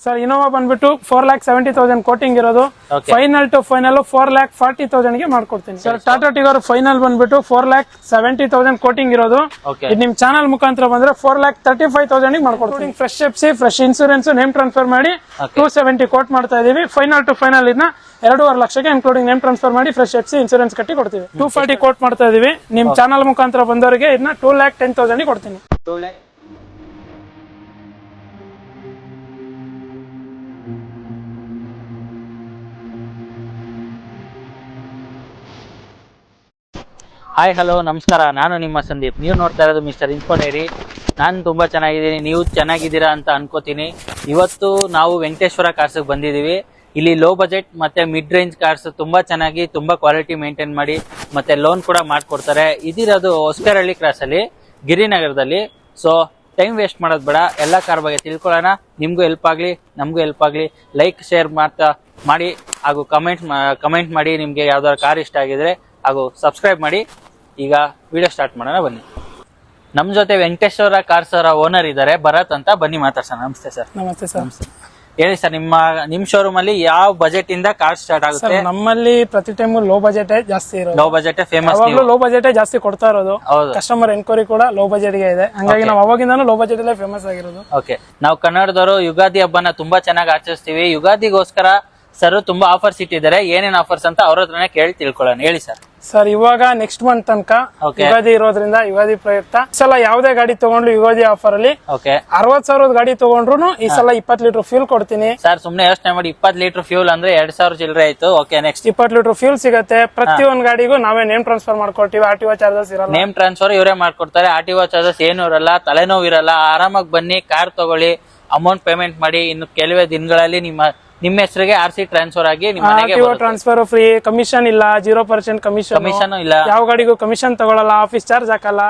Sir Innova ಬಂದ್ಬಿಟ್ಟು 4,70,000 coating ಇರೋದು. Final to final 4,40,000 ಗೆ ಮಾಡ್ಕೊಡ್ತೀನಿ ಸರ್. ಟಾಟಾ ಟಿಗೋರ್ ಫೈನಲ್ ಬಂದ್ಬಿಟ್ಟು 4,70,000 ಕೋಟಿಂಗ್ ಇರೋದು. ಇದು ನಿಮ್ ಚಾನಲ್ ಮುಖಾಂತರ ಬಂದ್ರೆ 4,35,000 ಗೆ ಮಾಡ್ಕೊಡ್ತೀನಿ. Fresh FC, fresh insurance, name transfer ಮಾಡಿ 270 ಕೋಟ್ ಮಾಡ್ತಾ ಇದೀವಿ. ಫೈನಲ್ ಟು ಫೈನಲ್ ಇದನ್ನ 2.5 ಲಕ್ಷಕ್ಕೆ ಇನ್ಕ್ಲೂಡಿಂಗ್ ನೇಮ್ ಟ್ರಾನ್ಸ್ಫರ್ ಮಾಡಿ ಫ್ರೆಶ್ ಎಫ್ಸಿ ಇನ್ಸೂರೆನ್ಸ್ ಕಟ್ಟಿ ಕೊಡ್ತೀವಿ. 240 ಕೋಟ್ ಮಾಡ್ತಾ ಇದೀವಿ. ನಿಮ್ ಚಾನಲ್ ಮುಖಾಂತರ ಬಂದವರಿಗೆ ಇದನ್ನ 2,10,000 ಗೆ ಕೊಡ್ತೀನಿ. ಹಾಯ್ ಹಲೋ ನಮಸ್ಕಾರ, ನಾನು ನಿಮ್ಮ ಸಂದೀಪ್. ನೀವು ನೋಡ್ತಾ ಇರೋದು ಮಿಸ್ಟರ್ ಇನ್ಫೋ ಡೈರಿ. ನಾನು ತುಂಬ ಚೆನ್ನಾಗಿದ್ದೀನಿ, ನೀವು ಚೆನ್ನಾಗಿದ್ದೀರಾ ಅಂತ ಅನ್ಕೋತೀನಿ. ಇವತ್ತು ನಾವು ವೆಂಕಟೇಶ್ವರ ಕಾರ್ಸ್ಗೆ ಬಂದಿದ್ದೀವಿ. ಇಲ್ಲಿ ಲೋ ಬಜೆಟ್ ಮತ್ತು ಮಿಡ್ ರೇಂಜ್ ಕಾರ್ಸ್ ತುಂಬ ಚೆನ್ನಾಗಿ, ತುಂಬ ಕ್ವಾಲಿಟಿ ಮೇಂಟೈನ್ ಮಾಡಿ ಮತ್ತು ಲೋನ್ ಕೂಡ ಮಾಡಿಕೊಡ್ತಾರೆ. ಇದಿರೋದು ಹೊಸಕರಹಳ್ಳಿ ಕ್ರಾಸಲ್ಲಿ, ಗಿರಿನಗರದಲ್ಲಿ. ಸೊ ಟೈಮ್ ವೇಸ್ಟ್ ಮಾಡೋದು ಬೇಡ, ಎಲ್ಲ ಕಾರ್ ಬಗ್ಗೆ ತಿಳ್ಕೊಳ್ಳೋಣ. ನಿಮಗೂ ಹೆಲ್ಪ್ ಆಗಲಿ, ನಮಗೂ ಹೆಲ್ಪ್ ಆಗಲಿ. ಲೈಕ್ ಶೇರ್ ಮಾಡಿ ಹಾಗೂ ಕಮೆಂಟ್ ಮಾಡಿ ನಿಮಗೆ ಯಾವ್ದಾದ್ರು ಕಾರ್ ಇಷ್ಟ ಆಗಿದ್ರೆ, ಹಾಗೂ ಸಬ್ಸ್ಕ್ರೈಬ್ ಮಾಡಿ. ಈಗ ವಿಡಿಯೋ ಸ್ಟಾರ್ಟ್ ಮಾಡೋಣ ಬನ್ನಿ. ನಮ್ಮ ಜೊತೆ ವೆಂಕಟೇಶ್ವರ ಕಾರ್ಸ್ ಅವರ ಓನರ್ ಇದ್ದಾರೆ, ಭರತ್ ಅಂತ. ಬನ್ನಿ ಮಾತಾಡ್ಸೋಣ. ನಮಸ್ತೆ ಸರ್. ನಮಸ್ತೆ ಸರ್. ಹೇಳಿ ಸರ್, ನಿಮ್ ಶೋರೂಮ್ ಅಲ್ಲಿ ಯಾವ ಬಜೆಟ್ ಇಂದ ಕಾರ್ ಸ್ಟಾರ್ಟ್ ಆಗುತ್ತೆ? ನಮ್ಮಲ್ಲಿ ಪ್ರತಿ ಟೈಮ್ ಲೋ ಬಜೆಟ್ ಜಾಸ್ತಿ ಇರೋದು. Low budget famous, low budget ಜಾಸ್ತಿ ಕೊಡ್ತಾ ಇರೋದು. ಕಸ್ಟಮರ್ ಎನ್ಕ್ವೈರಿ ಕೂಡ ಲೋ ಬಜೆಟ್ ಗೆ ಇದೆ. ಹಂಗಾಗಿ ನಾವು ಅವಾಗಿಂದಾನು ಲೋ ಬಜೆಟ್ ಅಲ್ಲೇ ಫೇಮಸ್ ಆಗಿರೋದು. ಓಕೆ, ನಾವು ಕನ್ನಡದವರು ಯುಗಾದಿ ಹಬ್ಬನ ತುಂಬಾ ಚೆನ್ನಾಗಿ ಆಚರಿಸ್ತೀವಿ. ಯುಗಾದಿಗೋಸ್ಕರ ಸರ್ ತುಂಬಾ ಆಫರ್ಸ್ ಇಟ್ಟಿದ್ದಾರೆ. ಏನೇನ್ ಆಫರ್ಸ್ ಅಂತ ಅವ್ರ ಹತ್ರನೇ ಕೇಳಿ ತಿಳ್ಕೊಳ್ಳೋಣ. ಹೇಳಿ ಸರ್. ಸರ್ ಇವಾಗ ನೆಕ್ಸ್ಟ್ ಮಂತ್ ತನಕ ಯುಗಾದಿ ಇರೋದ್ರಿಂದ, ಯುಗಾದಿ ಪ್ರಯುಕ್ತ ಈ ಸಲ ಯಾವುದೇ ಗಾಡಿ ತಗೊಂಡ್ರು ಯುಗಾದಿ ಆಫರ್ ಅಲ್ಲಿ 60,000 ಗಾಡಿ ತಗೊಂಡ್ರು ಈ ಸಲ 20 ಲೀಟರ್ ಫ್ಯೂಲ್ ಕೊಡ್ತೀನಿ. ಸರ್ ಸುಮ್ನೆ ಯೋಚನೆ ಮಾಡಿ, 20 ಲೀಟರ್ ಫ್ಯೂಲ್ ಅಂದ್ರೆ 2,000 ಚಿಲ್ಲರೆ ಆಯ್ತು. ಓಕೆ, ನೆಕ್ಸ್ಟ್ 20 ಲೀಟರ್ ಫ್ಯೂಲ್ ಸಿಗುತ್ತೆ. ಪ್ರತಿಯೊಂದು ಗಾಡಿಗೂ ನಾವೇ ನೇಮ್ ಟ್ರಾನ್ಸ್ಫರ್ ಮಾಡ್ಕೊಡ್ತೀವಿ. ಆರ್ಟಿಒ ಚಾರ್ಜಸ್ ಇರಲ್ಲ. ನೇಮ್ ಟ್ರಾನ್ಸ್ಫರ್ ಇವರೇ ಮಾಡ್ಕೊಡ್ತಾರೆ. ಆರ್ಟಿಒ ಚಾರ್ಜಸ್ ಏನು ಇರಲ್ಲ, ತಲೆನೋವು ಇರಲ್ಲ. ಆರಾಮಾಗಿ ಬನ್ನಿ, ಕಾರ್ ತಗೊಳ್ಳಿ, ಅಮೌಂಟ್ ಪೇಮೆಂಟ್ ಮಾಡಿ. ಇನ್ನು ಕೆಲವೇ ದಿನಗಳಲ್ಲಿ ನಿಮ್ಮ ಹೆಸರಿಗೆ RC ಟ್ರಾನ್ಸ್ಫರ್ ಆಗಿ ನಿಮ್ಮ ಮನೆಗೆ ಟ್ರಾನ್ಸ್ಫರ್ ಫ್ರೀ. ಕಮಿಷನ್ ಇಲ್ಲ, 0% ಕಮಿಷನ್ ಇಲ್ಲ. ಯಾವ ಗಾಡಿಗೂ ಕಮಿಷನ್ ತಗೊಳ್ಳಲ್ಲ, ಆಫೀಸ್ ಚಾರ್ಜ್ ಹಾಕಲ್ಲ.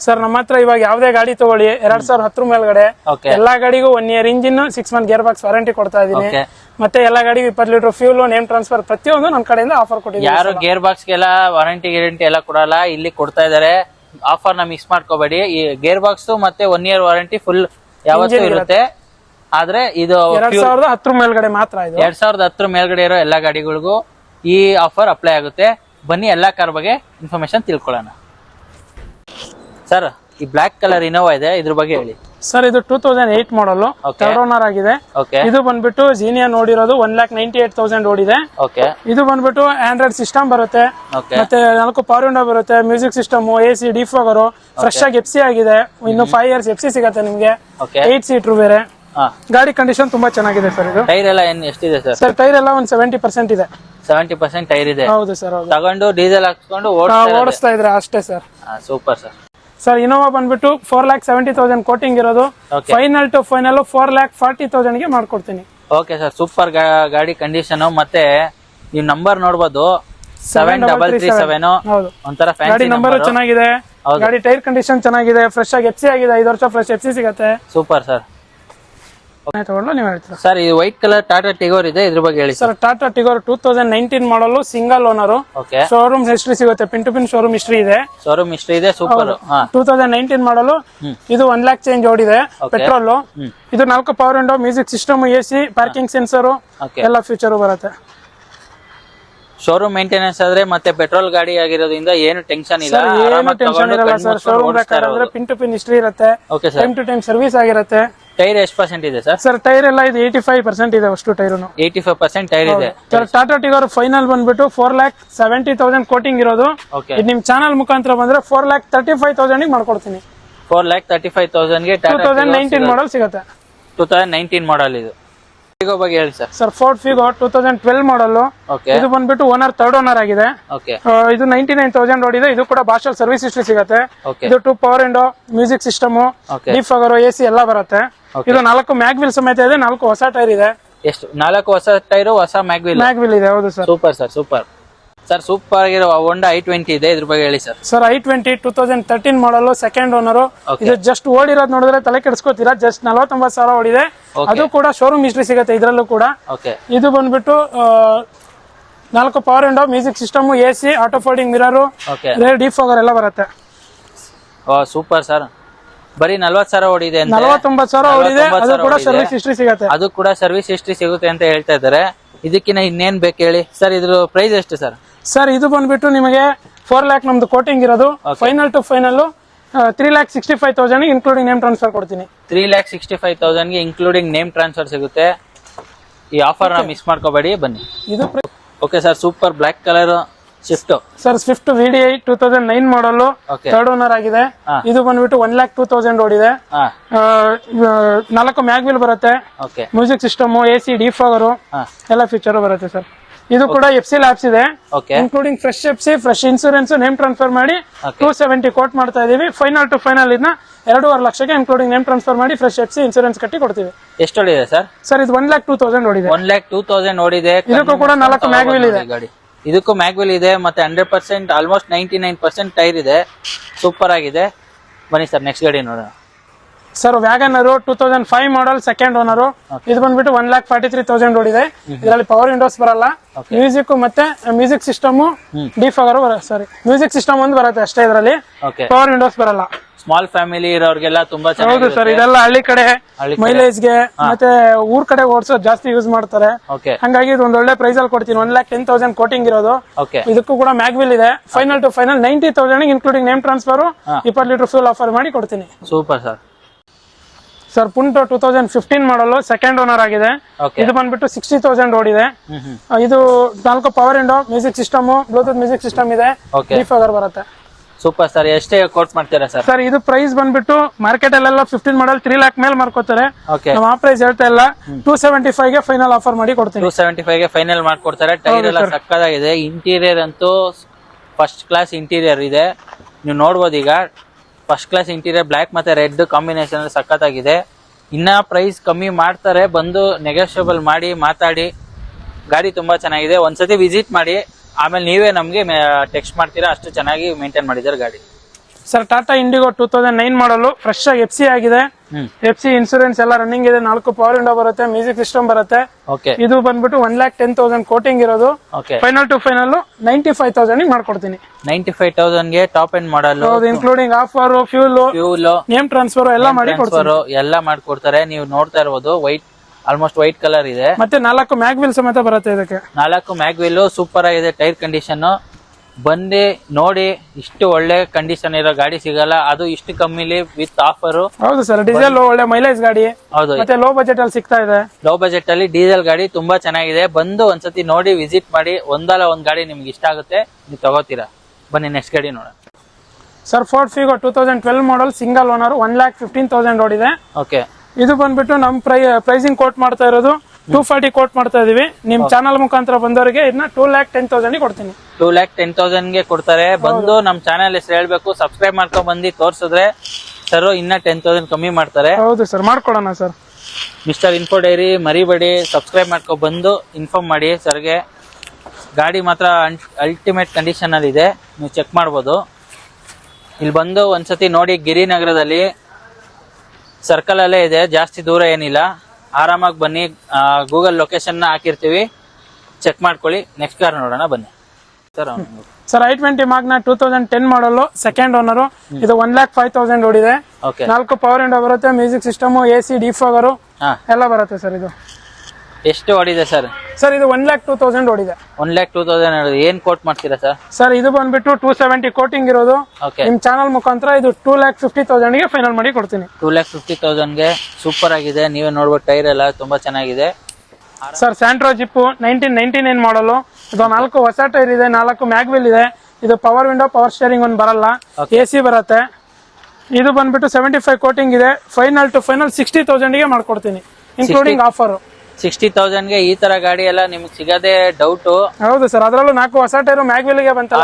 ಸರ್ ನಮ್ಮ ಹತ್ರ ಇವಾಗ ಯಾವ್ದೇ ಗಾಡಿ ತಗೊಳ್ಳಿ 2010 ಮೇಲ್ಗಡೆ ಎಲ್ಲಾ ಗಾಡಿಗೂ 1 year engine, 6 month gear box warranty ಕೊಡ್ತಾ ಇದೀನಿ. ಮತ್ತೆ ಎಲ್ಲಾ ಗಾಡಿಗೂ 20 ಲೀಟರ್ ಫ್ಯೂಲ್, ನೇಮ್ ಟ್ರಾನ್ಸ್ಫರ್ ಪ್ರತಿಯೊಂದು ನನ್ನ ಕಡೆಯಿಂದ ಆಫರ್ ಕೊಟ್ಟಿದ್ದೀನಿ. ಯಾರು ಗೇರ್ ಬಾಕ್ಸ್ ಗೆಲ್ಲ ವಾರಂಟಿ ಗ್ಯಾರಂಟಿ ಎಲ್ಲ ಕೊಡಲ್ಲ, ಇಲ್ಲಿ ಕೊಡ್ತಾ ಇದಾರೆ. ಆಫರ್ ನ ಮಿಸ್ ಮಾಡ್ಕೋಬೇಡಿ. ಈ ಗೇರ್ ಬಾಕ್ಸ್ ಮತ್ತೆ 1 year ವಾರಂಟಿ ಫುಲ್ ಯಾವತ್ತೂ ಇರುತ್ತೆ. ಆದ್ರೆ ಇದು 2010 ಮೇಲ್ಗಡೆ ಮಾತ್ರ. 2010 ಮೇಲ್ಗಡೆ ಇರೋ ಎಲ್ಲಾ ಗಾಡಿಗಳಿಗೂ ಈ ಆಫರ್ ಅಪ್ಲೈ ಆಗುತ್ತೆ. ಬನ್ನಿ ಎಲ್ಲಾ ಕಾರ್ ಬಗ್ಗೆ ಇನ್ಫಾರ್ಮೇಶನ್ ತಿಳ್ಕೊಳ್ಳೋಣ. ಸರ್, ಈ ಬ್ಲಾಕ್ ಕಲರ್ ಇನೋವಾ ಇದೆ, ಇದ್ರ ಬಗ್ಗೆ ಹೇಳಿ. ಸರ್ ಇದು 2008 ಮಾಡಲ್, ಥರ್ಡ್ ಓನರ್ ಆಗಿದೆ. ಇದು ಬಂದ್ಬಿಟ್ಟು ಜೀನಿಯಾ ನೋಡಿರೋದು 1,98,000 ಓಡಿದೆ. ಇದು ಬಂದ್ಬಿಟ್ಟು ಆಂಡ್ರಾಯ್ಡ್ ಸಿಸ್ಟಮ್ ಬರುತ್ತೆ, ಮತ್ತೆ 4 ಪವರ್ ವಿಂಡೋ ಬರುತ್ತೆ, music system, AC, defogger, fresh ಆಗಿ FC ಆಗಿದೆ. ಇನ್ನು 5 years FC ಸಿಗುತ್ತೆ ನಿಮ್ಗೆ. 8 ಸೀಟರ್ ಬೇರೆ. ಗಾಡಿ ಕಂಡೀಷನ್ ತುಂಬಾ ಚೆನ್ನಾಗಿದೆ ಸರ್. ಇದು ಟೈರ್ ಎಲ್ಲ ಎಷ್ಟಿದೆ ಸರ್? ಸರ್ ಟೈರ್ ಎಲ್ಲ ಒಂದು 70% ಇದೆ. 70% ಟೈರ್ ಇದೆ. ಹೌದು ಸರ್. ತಗೊಂಡು ಡೀಸೆಲ್ ಹಾಕ್ಸ್ಕೊಂಡು ಓಡಿಸ್ತಾ ಇದ್ರೆ ಅಷ್ಟೇ sir. Super sir. Sir Innova ಬಂದ್ಬಿಟ್ಟು 4,70,000 ಕೋಟಿಂಗ್ ಇರೋದು. ಫೈನಲ್ ಟು ಫೈನಲ್ 4,40,000 ಗೆ ಮಾಡ್ಕೊಡ್ತೀನಿ. ಓಕೆ ಸರ್, ಸೂಪರ್ ಗಾಡಿ ಕಂಡೀಷನ್. ಮತ್ತೆ ನೀವು ನಂಬರ್ ನೋಡಬಹುದು, 7337. ಒಂಥರ ಗಾಡಿ ನಂಬರ್ ಚೆನ್ನಾಗಿದೆ. ಗಾಡಿ ಟೈರ್ ಕಂಡೀಷನ್ ಚೆನ್ನಾಗಿದೆ, ಫ್ರೆಶ್ ಆಗಿ FC ಆಗಿದೆ. 5 ವರ್ಷ ಫ್ರೆಶ್ FC ಸಿಗುತ್ತೆ. Super sir. ತಗೊಂಡು ನೀವು ಹೇಳ್ತೀರಾ ಸರ್, ಇದು ವೈಟ್ ಕಲರ್ ಟಾಟಾ ಟಿಗೋರ್ ಇದೆ, ಇದ್ರ ಬಗ್ಗೆ ಹೇಳಿ sir. Tata Tigor 2019 model, single owner. Showroom history ಸಿಗುತ್ತೆ, pin to pin showroom history ಇದೆ. ಶೋರೂಮ್ ಹಿಸ್ಟ್ರಿ ಇದೆ. ಸೂಪರ್. 2019 ಮಾಡಲ್. ಇದು 1 lakh ಚೇಂಜ್ ಓಡಿದೆ. ಪೆಟ್ರೋಲ್. ಇದು 4 power window, music system, AC, parking sensor ಎಲ್ಲ ಫ್ಯೂಚರ್ ಬರುತ್ತೆ. ಶೋರೂಮ್ ಮೇಂಟೆನೆನ್ಸ್ ಆದ್ರೆ ಮತ್ತೆ ಪೆಟ್ರೋಲ್ ಗಾಡಿ ಆಗಿರೋದ್ರಿಂದ ಏನು ಟೆನ್ಷನ್ ಇಲ್ಲ. ಶೋರೂಮ್ ಬೇಕಾದ್ರೆ ಅಂದ್ರೆ ಪಿನ್ ಟು ಪಿನ್ ಹಿಸ್ಟ್ರಿ ಇರುತ್ತೆ. ಟೈಮ್ ಟು ಟೈಮ್ ಸರ್ವಿಸ್ ಆಗಿರುತ್ತೆ. ಟೈರ್ ಎಷ್ಟು ಪರ್ಸೆಂಟ್ ಇದೆ ಸರ್? ಸರ್ ಟೈರ್ ಎಲ್ಲ ಇದು 85% ಇದೆ. ಅಷ್ಟು ಟೈರ್ 85% ಟೈರ್ ಇದೆ. ಸರ್ ಟಾಟಾ ಟಿಗೋರ್ ಫೈನಲ್ ಬಂದ್ಬಿಟ್ಟು 4,70,000 ಕೋಟಿಂಗ್ ಇರೋದು. ಇದು ನಿಮ್ ಚಾನಲ್ ಮುಖಾಂತರ ಬಂದ್ರೆ 4,35,000 ಮಾಡ್ಕೊಡ್ತೀನಿ. 4,35,000 ಗೆ 2019 ಮಾಡಲ್ ಸಿಗುತ್ತೆ. 2019 ಮಾಡಲ್ ಇದು. ಫಿಗೋ ಬಗ್ಗೆ ಹೇಳಿ ಸರ್. ಸರ್ ಫೋರ್ಡ್ ಫಿಗೋ 2012 ಮಾಡಲ್. ಇದು ಬಂದ್ಬಿಟ್ಟು ಓನರ್ ಥರ್ಡ್ ಓನರ್ ಆಗಿದೆ. ಇದು 99,000 ಓಡಿದೆ. ಇದು ಕೂಡ ಭಾಷಲ್ ಸರ್ವಿಸ್ ಹಿಸ್ಟ್ರಿ ಸಿಗುತ್ತೆ. ಇದು 2 power window, music system, defogger, AC ಎಲ್ಲ ಬರುತ್ತೆ. ಇದು 4 ಮ್ಯಾಗ್ವಿಲ್ ಸಮೇತ ಇದೆ. 4 ಹೊಸ ಟೈರ್ ಇದೆ. ಎಷ್ಟು? 4 ಹೊಸ ಟೈರ್, ಹೊಸ ಮ್ಯಾಗ್ವಿಲ್ ಇದೆ. ಹೌದು sir. Super sir, super sir. Super ಆಗಿರೋ ಹೋಂಡಾ i20 ಇದೆ, ಇದ್ರ ಬಗ್ಗೆ ಹೇಳಿ ಸರ್. ಸರ್ i20 2013 ಮಾಡಲ್, ಸೆಕೆಂಡ್ ಓನರ್. ಇದು ಜಸ್ಟ್ ಓಡಿರೋದು ನೋಡಿದ್ರೆ ತಲೆ ಕೆಡಿಸ್ಕೋತೀರಾ. ಜಸ್ಟ್ 49,000 ಓಡಿದೆ. ಅದು ಕೂಡ ಶೋರೂಮ್ ಹಿಸ್ಟ್ರಿ ಸಿಗುತ್ತೆ ಇದ್ರಲ್ಲೂ ಕೂಡ. ಇದು ಬಂದ್ಬಿಟ್ಟು 4 power window, music system, AC, auto folding mirror, rear defogger ಎಲ್ಲ ಬರುತ್ತೆ. Super sir. ಬರೀ 40,000 ಓಡಿದೆ ಅಂತ 49,000 ಓಡಿದೆ. ಅದು ಕೂಡ ಸರ್ವಿಸ್ ಹಿಸ್ಟ್ರಿ ಸಿಗುತ್ತೆ. ಅದು ಕೂಡ ಸರ್ವಿಸ್ ಹಿಸ್ಟ್ರಿ ಸಿಗುತ್ತೆ ಅಂತ ಹೇಳ್ತಾ ಇದ್ದಾರೆ. ಇದಕ್ಕಿನ್ನ ಇನ್ನೇನ್ ಬೇಕು ಹೇಳಿ ಸರ್? ಇದ್ರ ಪ್ರೈಸ್ ಎಷ್ಟು ಸರ್? ಸರ್ ಇದು ಬಂದ್ಬಿಟ್ಟು ನಿಮಗೆ 4 lakh ನಮ್ದು ಕೋಟಿಂಗ್ ಇರೋದು. Final to final 3,65,000 including name transfer ಕೊಡ್ತೀನಿ. 3,65,000 ಗೆ ಇನ್ಕ್ಲೂಡಿಂಗ್ ನೇಮ್ ಟ್ರಾನ್ಸ್ಫರ್ ಸಿಗುತ್ತೆ. ಈ ಆಫರ್ ಮಿಸ್ ಮಾಡ್ಕೋಬೇಡಿ, ಬನ್ನಿ. ಇದು okay sir, super black colour shift. Sir Swift VDI 2009 ಮಾಡಲ್, ಥರ್ಡ್ ಓನರ್ ಆಗಿದೆ. ಇದು ಬಂದ್ಬಿಟ್ಟು 1,02,000 ಓಡಿದೆ. 4 ಮ್ಯಾಗ್ವಿಲ್ ಬರುತ್ತೆ, ಮ್ಯೂಸಿಕ್ ಸಿಸ್ಟಮ್, AC, ಡಿಫಾಗರ್ ಎಲ್ಲ ಫೀಚರ್ ಬರುತ್ತೆ ಸರ್. ಇದು ಕೂಡ FC ಲ್ಯಾಬ್ಸ್ ಇದೆ, including fresh FC, fresh insurance, name transfer ಮಾಡಿ 270 ಕೋಟ್ ಮಾಡ್ತಾ ಇದೀವಿ. ಫೈನಲ್ ಟು ಫೈನಲ್ ಇದನ್ನ 2.5 ಲಕ್ಷಕ್ಕೆ ಇನ್ಕ್ಲೂಡಿಂಗ್ ನೇಮ್ ಟ್ರಾನ್ಸ್ಫರ್ ಮಾಡಿ ಫ್ರೆಶ್ FC ಇನ್ಸೂರೆನ್ಸ್ ಕಟ್ಟಿ ಕೊಡ್ತೀವಿ. ಎಷ್ಟು ಓಡಿದೆ ಸರ್? ಸರ್ ಇದು 1,02,000 ಓಡಿದೆ. 1,02,000 ಓಡಿದೆ. ಇದಕ್ಕೂ ಕೂಡ 4 ಮ್ಯಾಗ್ವಿಲ್ ಇದೆ. ಇದಕ್ಕೂ ಮ್ಯಾಗ್ವಿಲ್ ಇದೆ, ಮತ್ತೆ 100% ಆಲ್ಮೋಸ್ಟ್ 99% ಟೈರ್ ಇದೆ. ಸೂಪರ್ ಆಗಿದೆ. ಬನ್ನಿ ಸರ್, ನೆಕ್ಸ್ಟ್ ಗಾಡಿ ನೋಡೋಣ. ಸರ್ ವ್ಯಾಗನರ್ 2005 ಮಾಡಲ್, ಸೆಕೆಂಡ್ ಓನರ್. ಇದು ಬಂದ್ಬಿಟ್ಟು 1,43,000 ಓಡಿದೆ. ಇದರಲ್ಲಿ ಪವರ್ ವಿಂಡೋಸ್ ಬರಲ್ಲ, ಮ್ಯೂಸಿಕ್ ಮತ್ತೆ ಮ್ಯೂಸಿಕ್ ಸಿಸ್ಟಮ್, ಡಿಫಾಗರ್ ಸಾರಿ ಮ್ಯೂಸಿಕ್ ಸಿಸ್ಟಮ್ ಒಂದು ಬರುತ್ತೆ ಅಷ್ಟೇ. ಇದರಲ್ಲಿ ಪವರ್ ವಿಂಡೋಸ್ ಬರಲ್ಲ. ಸ್ಮಾಲ್ ಫ್ಯಾಮಿಲಿ ಇರೋರ್ಗೆಲ್ಲ ತುಂಬಾ ಹೌದು ಚೆನ್ನಾಗಿದೆ ಸರ್. ಇದೆಲ್ಲ ಹಳ್ಳಿ ಕಡೆ ಮೈಲೇಜ್ ಗೆ ಮತ್ತೆ ಊರ್ ಕಡೆ ಓಡಿಸೋದು ಜಾಸ್ತಿ ಯೂಸ್ ಮಾಡ್ತಾರೆ. ಹಂಗಾಗಿ ಇದು ಒಂದ್ ಒಳ್ಳೆ ಪ್ರೈಸ್ ಅಲ್ಲಿ ಕೊಡ್ತೀನಿ. 1,10,000 ಕೋಟಿಂಗ್ ಇರೋದು. ಇದಕ್ಕೂ ಕೂಡ ಮ್ಯಾಗ್ವಿಲ್ ಇದೆ. Final to final 90,000 including name transfer 20 litre fuel offer ಮಾಡಿ ಕೊಡ್ತೀನಿ. Super sir. ಸರ್ ಪುಂಟೋ 2015 ಮಾಡಲು, ಸೆಕೆಂಡ್ ಓನರ್ ಆಗಿದೆ. ಇದು ಬಂದ್ಬಿಟ್ಟು 60,000 ಓಡಿದೆ. ಇದು 4 power window, music system, Bluetooth music system ಇದೆ, ಡಿಫಾಗರ್ ಬರುತ್ತೆ. Super sir. ಎಷ್ಟೇ ಕೋಟ್ ಮಾಡ್ತೀರಾ ಸರ್? ಸರ್ ಇದು ಪ್ರೈಸ್ ಬಂದ್ಬಿಟ್ಟು ಮಾರ್ಕೆಟ್ ಅಲ್ಲೆಲ್ಲ 15 ಮಾಡಲ್ 3 lakh ಮೇಲೆ ಮಾರ್ಕೋತಾರೆ. ನಾವು ಆ ಪ್ರೈಸ್ ಹೇಳ್ತಾ ಇಲ್ಲ, 275 ಗೆ ಫೈನಲ್ ಆಫರ್ ಮಾಡಿ ಕೊಡ್ತೀನಿ. 275 ಗೆ ಫೈನಲ್ ಮಾಡ್ಕೊಡ್ತಾರೆ. ಟೈರ್ ಎಲ್ಲ ಸಕ್ಕದಾಗಿದೆ. ಇಂಟೀರಿಯರ್ ಅಂತೂ ಫಸ್ಟ್ ಕ್ಲಾಸ್ ಇಂಟೀರಿಯರ್ ಇದೆ. ನೀವು ನೋಡ್ಬೋದು, ಈಗ ಫಸ್ಟ್ ಕ್ಲಾಸ್ ಇಂಟೀರಿಯರ್, ಬ್ಲಾಕ್ ಮತ್ತೆ ರೆಡ್ ಕಾಂಬಿನೇಷನ್ ಸಕ್ಕತ್ತಾಗಿದೆ. ಇನ್ನ ಪ್ರೈಸ್ ಕಮ್ಮಿ ಮಾಡ್ತಾರೆ, ಬಂದು ನೆಗೋಷಿಯಬಲ್ ಮಾಡಿ ಮಾತಾಡಿ. ಗಾಡಿ ತುಂಬಾ ಚೆನ್ನಾಗಿದೆ. ಒಂದ್ಸತಿ ವಿಸಿಟ್ ಮಾಡಿ, ಆಮೇಲೆ ನೀವೇ ನಮ್ಗೆ ಟೆಕ್ಸ್ಟ್ ಮಾಡ್ತೀರಾ. ಅಷ್ಟು ಚೆನ್ನಾಗಿ ಮೇಂಟೈನ್ ಮಾಡಿದ್ದಾರೆ ಗಾಡಿ. ಸರ್ ಟಾಟಾ ಇಂಡಿಗೋ 2009 ಮಾಡಲು, ಫ್ರೆಶ್ ಆಗಿ FC ಆಗಿದೆ. FC ಇನ್ಸೂರೆನ್ಸ್ ಎಲ್ಲ ರನ್ನಿಂಗ್ ಇದೆ. 4 ಪವರ್ ವಿಂಡೋ ಬರುತ್ತೆ, ಮ್ಯೂಸಿಕ್ ಸಿಸ್ಟಮ್ ಬರುತ್ತೆ. ಇದು ಬಂದ್ಬಿಟ್ಟು 1,10,000 ಕೋಟಿಂಗ್ ಇರೋದು. ಫೈನಲ್ ಟು ಫೈನಲ್ 95,000 ಮಾಡ್ಕೊಡ್ತೀನಿ. 95,000 ಗೆ top end model, including offer, fuel, name transfer ಎಲ್ಲ ಮಾಡಿ ಎಲ್ಲ ಮಾಡ್ಕೊಡ್ತಾರೆ. ನೀವು ನೋಡ್ತಾ ಇರ್ಬೋದು, ವೈಟ್, ಆಲ್ಮೋಸ್ಟ್ ವೈಟ್ ಕಲರ್ ಇದೆ. ಮತ್ತೆ 4 ಮ್ಯಾಗ್ವಿಲ್ ಸಮೇತ ಬರುತ್ತೆ. ಇದಕ್ಕೆ 4 ಮ್ಯಾಗ್ವಿಲ್ ಸೂಪರ್ ಆಗಿದೆ. ಟೈರ್ ಕಂಡೀಷನ್ ಬಂದು ನೋಡಿ, ಇಷ್ಟು ಒಳ್ಳೆ ಕಂಡೀಷನ್ ಇರೋ ಗಾಡಿ ಸಿಗಲ್ಲ, ಅದು ಇಷ್ಟು ಕಮ್ಮಿಲಿ ವಿತ್ ಆಫರ್. ಹೌದು ಸರ್, ಡೀಸೆಲ್ ಒಳ್ಳೆ ಮೈಲೇಜ್ ಗಾಡಿ. ಹೌದು, ಮತ್ತೆ ಲೋ ಬಜೆಟ್ ಅಲ್ಲಿ ಸಿಗ್ತಾ ಇದೆ. ಲೋ ಬಜೆಟ್ ಅಲ್ಲಿ ಡೀಸೆಲ್ ಗಾಡಿ ತುಂಬಾ ಚೆನ್ನಾಗಿದೆ. ಬಂದು ಒಂದ್ಸತಿ ನೋಡಿ, ವಿಸಿಟ್ ಮಾಡಿ. ಒಂದಲ್ಲ ಒಂದ್ ಗಾಡಿ ನಿಮ್ಗೆ ಇಷ್ಟ ಆಗುತ್ತೆ, ನೀವು ತಗೋತೀರಾ. ಬನ್ನಿ ನೆಕ್ಸ್ಟ್ ಗಾಡಿ ನೋಡೋಣ. ಸರ್ ಫೋರ್ಡ್ ಫಿಗೋ 2012 ಮಾಡಲ್, ಸಿಂಗಲ್ ಓನರ್, 1,15,000 ಓಡಿದೆ. ಇದು ಬಂದ್ಬಿಟ್ಟು ನಮ್ ಪ್ರೈಸಿಂಗ್ ಕೋಟ್ ಮಾಡ್ತಾ ಇರೋದು 240 ಕೋಟ್ ಮಾಡ್ತಾ ಇದೀವಿ. ನಿಮ್ ಚಾನಲ್ ಮುಖಾಂತರ ಬಂದವರಿಗೆ ಇದನ್ನ 2,10,000 ಕೊಡ್ತೀನಿ. 2,10,000 ಗೆ ಕೊಡ್ತಾರೆ. ಬಂದು ನಮ್ ಚಾನಲ್ ಹೆಸರು ಹೇಳ್ಬೇಕು, ಸಬ್ಸ್ಕ್ರೈಬ್ ಮಾಡ್ಕೊಂಡ್ ಬಂದು ತೋರ್ಸಿದ್ರೆ ಸರ್ ಇನ್ನ 10,000 ಕಮ್ಮಿ ಮಾಡ್ತಾರೆ. ಹೌದು ಸರ್, ಮಾಡ್ಕೊಡೋಣ ಸರ್. ಮಿಸ್ಟರ್ ಇನ್ಫೋ ಡೈರಿ ಮರಿಬೇಡಿ, ಸಬ್ಸ್ಕ್ರೈಬ್ ಮಾಡ್ಕೊಂಡ್ ಬಂದು ಇನ್ಫಾರ್ಮ್ ಮಾಡಿ ಸರ್ಗೆ. ಗಾಡಿ ಮಾತ್ರ ಅಲ್ಟಿಮೇಟ್ ಕಂಡೀಷನ್ ಅಲ್ಲಿ ಇದೆ, ನೀವು ಚೆಕ್ ಮಾಡ್ಬೋದು. ಇಲ್ಲಿ ಬಂದು ಒಂದ್ಸತಿ ನೋಡಿ. ಗಿರಿನಗರದಲ್ಲಿ ಸರ್ಕಲ್ ಅಲ್ಲೇ ಇದೆ, ಜಾಸ್ತಿ ದೂರ ಏನಿಲ್ಲ. ಆರಾಮಾಗಿ ಬನ್ನಿ. ಗೂಗಲ್ ಲೊಕೇಶನ್ ಹಾಕಿರ್ತೀವಿ, ಚೆಕ್ ಮಾಡ್ಕೊಳ್ಳಿ. ನೆಕ್ಸ್ಟ್ ಕಾರ್ ನೋಡೋಣ, ಬನ್ನಿ ಸರ್. i20 ಮಾಗ್ನ 2010 ಮಾಡಲು, ಸೆಕೆಂಡ್ ಓನರ್. ಇದು 1,05,000 ಓಡಿದೆ. 4 ಪವರ್ ವಿಂಡೋ ಬರುತ್ತೆ, ಮ್ಯೂಸಿಕ್ ಸಿಸ್ಟಮ್, AC, ಡಿಫಾಗರ್ ಎಲ್ಲ ಬರುತ್ತೆ ಸರ್. ಇದು ಎಷ್ಟು ಓಡಿದೆ ಸರ್? ಸರ್ ಇದು 1,02,000 ಓಡಿದೆ. 1,02,000 ಏನ್ ಕೋಟ್ ಮಾಡ್ತೀರಾ ಸರ್? ಸರ್ ಇದು ಬಂದ್ಬಿಟ್ಟು 270 ಕೋಟಿಂಗ್ ಇರೋದು. ನಿಮ್ ಚಾನಲ್ ಮುಖಾಂತರ ಇದು 2,50,000 ಗೆ ಫೈನಲ್ ಮಾಡಿ ಕೊಡ್ತೀನಿ. 2,50,000 ಗೆ ಸೂಪರ್ ಆಗಿದೆ. ನೀವೇ ನೋಡ್ಬೋದು, ಟೈರ್ ಎಲ್ಲ ತುಂಬಾ ಚೆನ್ನಾಗಿದೆ. ಸರ್ ಸ್ಯಾಂಟ್ರೋ ಜಿಪ್ 1999 ಮಾಡಲು. ಇದು 4 ಹೊಸ ಟೈರ್ ಇದೆ, 4 ಮ್ಯಾಗ್ವಿಲ್ ಇದೆ. ಇದು ಪವರ್ ವಿಂಡೋ, ಪವರ್ ಸ್ಟೇರಿಂಗ್ ಒಂದು ಬರಲ್ಲ, AC ಬರುತ್ತೆ. ಇದು ಬಂದ್ಬಿಟ್ಟು 75 ಕೋಟಿಂಗ್ ಇದೆ. ಫೈನಲ್ ಟು ಫೈನಲ್ 60,000 ಗೆ ಮಾಡ್ಕೊಡ್ತೀನಿ, ಇನ್ಕ್ಲೂಡಿಂಗ್ ಆಫರ್. 60,000 ಗೆ ಈ ತರ ಗಾಡಿ ಎಲ್ಲ ನಿಮ್ಗೆ ಸಿಗದೆ ಡೌಟ್. ಹೌದು ಸರ್, ಅದರಲ್ಲೂ 4 ಹೊಸ ಟೈರ್ ಮ್ಯಾಗ್ವಿಲ್ ಗೆ ಬಂತಲ್ಲ.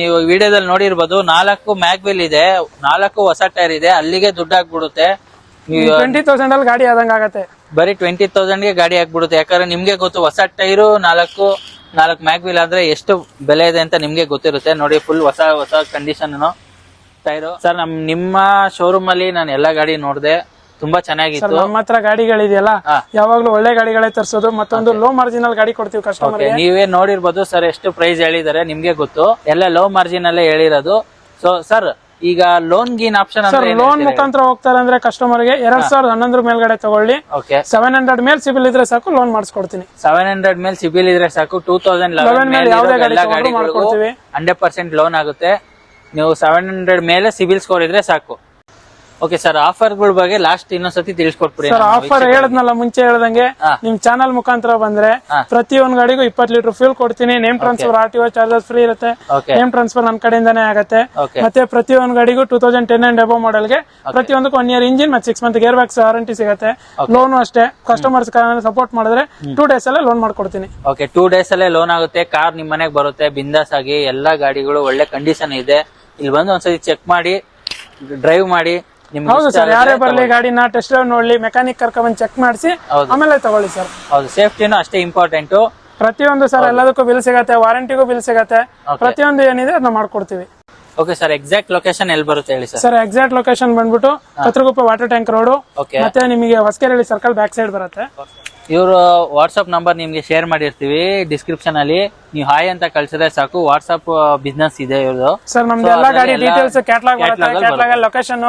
ನೀವು ವಿಡಿಯೋದಲ್ಲಿ ನೋಡಿರ್ಬೋದು, 4 ಮ್ಯಾಗ್ವಿಲ್ ಇದೆ, 4 ಹೊಸ ಟೈರ್ ಇದೆ. ಅಲ್ಲಿಗೆ ದುಡ್ಡು ಆಗ್ಬಿಡುತ್ತೆ. 20,000 ಅಲ್ಲಿ ಗಾಡಿ ಆದಂಗ ಆಗತ್ತೆ. ಬರೀ 20,000 ಗೆ ಗಾಡಿ ಆಗ್ಬಿಡುತ್ತೆ. ಯಾಕಂದ್ರೆ ನಿಮ್ಗೆ ಗೊತ್ತು, ಹೊಸ ಟೈರು 4 ಮ್ಯಾಗ್ವಿಲ್ ಆದ್ರೆ ಎಷ್ಟು ಬೆಲೆ ಇದೆ ಅಂತ ನಿಮ್ಗೆ ಗೊತ್ತಿರುತ್ತೆ. ನೋಡಿ, ಫುಲ್ ಹೊಸ ಕಂಡೀಷನ್ ಟೈರು. ಸರ್ ನಿಮ್ಮ ಶೋರೂಮ್ ಅಲ್ಲಿ ನಾನು ಎಲ್ಲಾ ಗಾಡಿ ನೋಡಿದೆ, ತುಂಬಾ ಚೆನ್ನಾಗಿತ್ತು. ನಮ್ಮ ಹತ್ರ ಗಾಡಿಗಳಿದೆಯಲ್ಲ, ಯಾವಾಗ್ಲೂ ಒಳ್ಳೆ ಗಾಡಿಗಳೇ ತರಿಸೋದು. ಮತ್ತೊಂದು ಲೋ ಮಾರ್ಜಿನ್ ಅಲ್ಲಿ ಗಾಡಿ ಕೊಡ್ತೀವಿ ಕಸ್ಟಮರ್. ನೀವೇ ನೋಡಿರ್ಬೋದು ಸರ್, ಎಷ್ಟು ಪ್ರೈಸ್ ಹೇಳಿದ್ದಾರೆ ನಿಮ್ಗೆ ಗೊತ್ತು. ಎಲ್ಲ ಲೋ ಮಾರ್ಜಿನ್ ಅಲ್ಲೇ ಹೇಳಿರೋದು. ಸೊ ಸರ್, ಈಗ ಲೋನ್ ಗೀನ್ ಆಪ್ಷನ್ ಸರ್ ಲೋನ್ ಮುಖಾಂತರ ಹೋಗ್ತಾರೆ ಅಂದ್ರೆ ಕಸ್ಟಮರ್ ಗೆ 2011 ಮೇಲ್ಗಡೆ ತಗೊಳ್ಳಿ, ಓಕೆ 700 ಮೇಲೆ ಸಿಬಿಲ್ ಇದ್ರೆ ಸಾಕು ಲೋನ್ ಮಾಡಿಸ್ಕೊಡ್ತೀನಿ. 700 ಮೇಲೆ ಸಿಬಿಲ್ ಇದ್ರೆ ಸಾಕು. 2011 ಮೇಲೆ ಯಾವುದೇ ಗಾಡಿ ಎಲ್ಲ ತಗೊಂಡ್ರು ಗಾಡಿಗಳಿಗೂ ಮಾಡ್ಕೊಡ್ತೀವಿ. 100% ಲೋನ್ ಆಗುತ್ತೆ. ನೀವು 700 ಮೇಲೆ ಸಿಬಿಲ್ ಸ್ಕೋರ್ ಇದ್ರೆ ಸಾಕು. ಓಕೆ ಸರ್, ಆಫರ್ಗಳ ಬಗ್ಗೆ ಲಾಸ್ಟ್ ಇನ್ನೊಂದ್ಸತಿ ತಿಳಿಸ್ಕೊಟ್ಬಿಡಿ. ಸರ್ ಆಫರ್ ಹೇಳದ್ನಲ್ಲ ಮುಂಚೆ ಹೇಳ್ದಂಗೆ, ನಿಮ್ ಚಾನಲ್ ಮುಖಾಂತರ ಬಂದ್ರೆ ಪ್ರತಿಯೊಂದ್ ಗಾಡಿಗೂ 20 ಲೀಟರ್ ಫ್ಯೂಲ್ ಕೊಡ್ತೀನಿ. Name transfer RTO charges free ಇರುತ್ತೆ. ನೇಮ್ ಟ್ರಾನ್ಸ್ಫರ್ ನನ್ನ ಕಡೆಯಿಂದಾನೇ ಆಗುತ್ತೆ. ಮತ್ತೆ ಪ್ರತಿಯೊಂದ್ ಗಾಡಿಗೂ 2010 ಅಂಡ್ ಅಬೋ ಮಾಡೆಲ್ ಗೆ ಪ್ರತಿಯೊಂದಕ್ಕೂ 1 ಇಯರ್ ಇಂಜಿನ್ ಮತ್ತೆ 6 ಮಂತ್ ಗೇರ್ ಬ್ಯಾಕ್ಸ್ ವಾರಂಟಿ ಸಿಗುತ್ತೆ. ಲೋನ್ ಅಷ್ಟೇ, ಕಸ್ಟಮರ್ಸ್ ಸಪೋರ್ಟ್ ಮಾಡಿದ್ರೆ 2 ಡೇಸ್ ಅಲ್ಲೇ ಲೋನ್ ಮಾಡ್ಕೊಡ್ತೀನಿ. ಓಕೆ, 2 ಡೇಸ್ ಅಲ್ಲೇ ಲೋನ್ ಆಗುತ್ತೆ. ಕಾರ್ ನಿಮ್ ಮನೆಗೆ ಬರುತ್ತೆ ಬಿಂದಾಸ್ ಆಗಿ. ಎಲ್ಲಾ ಗಾಡಿಗಳು ಒಳ್ಳೆ ಕಂಡೀಷನ್ ಇದೆ. ಇಲ್ಲಿ ಬಂದು ಒಂದ್ಸತಿ ಚೆಕ್ ಮಾಡಿ, ಡ್ರೈವ್ ಮಾಡಿ. ಹೌದು ಸರ್, ಯಾರೇ ಬರ್ಲಿ ಗಾಡಿನ ಟೆಸ್ಟ್ ಡ್ರೈವ್ ನೋಡ್ಲಿ, ಮೆಕ್ಯಾನಿಕ್ ಕರ್ಕೊಂಡ್ ಚೆಕ್ ಮಾಡಿಸಿ ಆಮೇಲೆ ತಗೊಳ್ಳಿ ಸರ್. ಹೌದು, ಸೇಫ್ಟಿನೂ ಅಷ್ಟೇ ಇಂಪಾರ್ಟೆಂಟ್. ಪ್ರತಿಯೊಂದು ಸರ್ ಎಲ್ಲದಕ್ಕೂ ಬಿಲ್ ಸಿಗತ್ತೆ, ವಾರಂಟಿಗೂ ಬಿಲ್ ಸಿಗತ್ತೆ. ಪ್ರತಿಯೊಂದು ಏನಿದೆ ಅದನ್ನ ಮಾಡ್ಕೊಡ್ತೀವಿ. ಓಕೆ ಸರ್, ಎಕ್ಸಾಕ್ಟ್ ಲೊಕೇಶನ್ ಎಲ್ಲಿ ಬರುತ್ತೆ ಹೇಳಿ ಸರ್? ಸರ್ ಎಕ್ಸಾಕ್ಟ್ ಲೊಕೇಶನ್ ಬಂದ್ಬಿಟ್ಟು Kathriguppe water tank road, okay, ಮತ್ತೆ ನಿಮಗೆ ಹೊಸಕೆರೆಹಳ್ಳಿ ಸರ್ಕಲ್ ಬ್ಯಾಕ್ ಸೈಡ್ ಬರುತ್ತೆ. ಇವರು ವಾಟ್ಸ್ಆಪ್ ನಂಬರ್ ನಿಮ್ಗೆ ಶೇರ್ ಮಾಡಿರ್ತೀವಿ ಡಿಸ್ಕ್ರಿಪ್ಷನ್ ಅಲ್ಲಿ. ನೀವು ಹಾಯ್ ಅಂತ ಕಳ್ಸಿದ್ರೆ ಸಾಕು. ವಾಟ್ಸ್ಆಪ್ ಬಿಸ್ನೆಸ್ ಇದೆ ಇವ್ರದ್ದು. ಸರ್ ನಮ್ದು ಎಲ್ಲಾ ಗಾಡಿ ಡೀಟೇಲ್ಸ್ ಕ್ಯಾಟ್ಲಾಗ್ ಬರುತ್ತೆ. ಕ್ಯಾಟ್ಲಾಗ್ ಲೊಕೇಶನ್,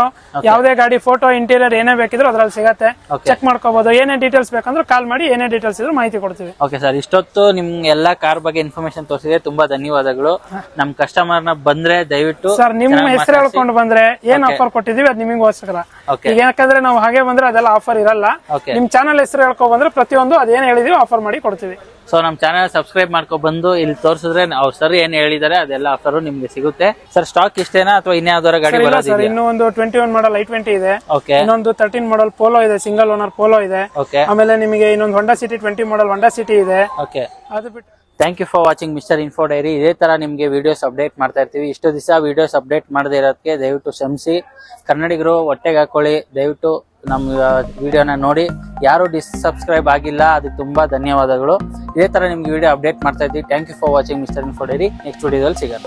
ಯಾವುದೇ ಗಾಡಿ ಫೋಟೋ, ಇಂಟೀರಿಯರ್ ಏನೇ ಬೇಕಿದ್ರು ಅದ್ರಲ್ಲಿ ಸಿಗತ್ತೆ. ಚೆಕ್ ಮಾಡ್ಕೋಬಹುದು. ಏನೇ ಡೀಟೇಲ್ಸ್ ಬೇಕಂದ್ರೆ ಕಾಲ್ ಮಾಡಿ, ಏನೇ ಡೀಟೇಲ್ಸ್ ಇದ್ರು ಮಾಹಿತಿ ಕೊಡ್ತೀವಿ. ಓಕೆ ಸರ್, ಇಷ್ಟೊತ್ತು ನಿಮ್ ಎಲ್ಲಾ ಕಾರ್ ಬಗ್ಗೆ ಇನ್ಫಾರ್ಮೇಶನ್ ತೋರಿಸಿದ್ರೆ ತುಂಬಾ ಧನ್ಯವಾದಗಳು. ನಮ್ ಕಸ್ಟಮರ್ ನ ಬಂದ್ರೆ ದಯವಿಟ್ಟು ಸರ್ ನಿಮ್ಮ ಹೆಸರು ಹೇಳ್ಕೊಂಡು ಬಂದ್ರೆ ಏನ್ ಆಫರ್ ಕೊಟ್ಟಿದೀವಿ ಅದು ನಿಮಗೋಸ್ಕರ. ಈಗ ಯಾಕಂದ್ರೆ ನಾವು ಹಾಗೆ ಬಂದ್ರೆ ಅದೆಲ್ಲ ಆಫರ್ ಇರಲ್ಲ. ನಿಮ್ ಚಾನಲ್ ಹೆಸರು ಹೇಳ್ಕೊ ಬಂದ್ರೆ ಪ್ರತಿಯೊಂದು ಅದೇನ್ ಹೇಳಿದೀವಿ ಆಫರ್ ಮಾಡಿ ಕೊಡ್ತೀವಿ. ಸೊ ನಮ್ ಚಾನಲ್ ಸಬ್ಸ್ಕ್ರೈಬ್ ಮಾಡ್ಕೊ ಬಂದು ಇಲ್ಲಿ ತೋರಿಸಿದ್ರೆ ಅವ್ರು ಸರ್ ಏನ್ ಹೇಳಿದಾರೆ ಅದೆಲ್ಲ ಆಫರ್ ನಿಮ್ಗೆ ಸಿಗುತ್ತೆ. ಸರ್ ಸ್ಟಾಕ್ ಇಷ್ಟೇನಾ ಅಥವಾ ಇನ್ಯಾವ್ದಾರ ಗಾಡಿ ಬರೋದಿದೆ? ಇನ್ನೂ ಒಂದು 21 ಮಾಡಲ್ i20 ಇದೆ. ಓಕೆ, ಇನ್ನೊಂದು 13 ಮಾಡಲ್ ಪೋಲೋ ಇದೆ, ಸಿಂಗಲ್ ಓನರ್ ಪೋಲೋ ಇದೆ. ಓಕೆ, ಆಮೇಲೆ ನಿಮಗೆ ಇನ್ನೊಂದು Honda City 20 model Honda City ಇದೆ. ಓಕೆ, ಅದು ಬಿಟ್ಟು thank you for watching Mister Info Diary. ಇದೇ ತರ ನಿಮ್ಗೆ ವಿಡಿಯೋಸ್ ಅಪ್ಡೇಟ್ ಮಾಡ್ತಾ ಇರ್ತೀವಿ. ಇಷ್ಟು ದಿವಸ ವಿಡಿಯೋಸ್ ಅಪ್ಡೇಟ್ ಮಾಡದೇ ಇರೋದಕ್ಕೆ ದಯವಿಟ್ಟು ಕ್ಷಮಿಸಿ. ಕನ್ನಡಿಗರು ಹೊಟ್ಟೆಗೆ ಹಾಕೊಳ್ಳಿ. ದಯವಿಟ್ಟು ನಮ್ಮ ವಿಡಿಯೋನ ನೋಡಿ. ಯಾರು ಸಬ್ಸ್ಕ್ರೈಬ್ ಆಗಿಲ್ಲ ಅದಕ್ಕೆ ತುಂಬಾ ಧನ್ಯವಾದಗಳು. ಇದೇ ತರ ನಿಮ್ಗೆ ವಿಡಿಯೋ ಅಪ್ಡೇಟ್ ಮಾಡ್ತಾ ಇದ್ದೀವಿ. Thank you for watching Mister Info Diary. Next ವಿಡಿಯೋದಲ್ಲಿ ಸಿಗೋಣ.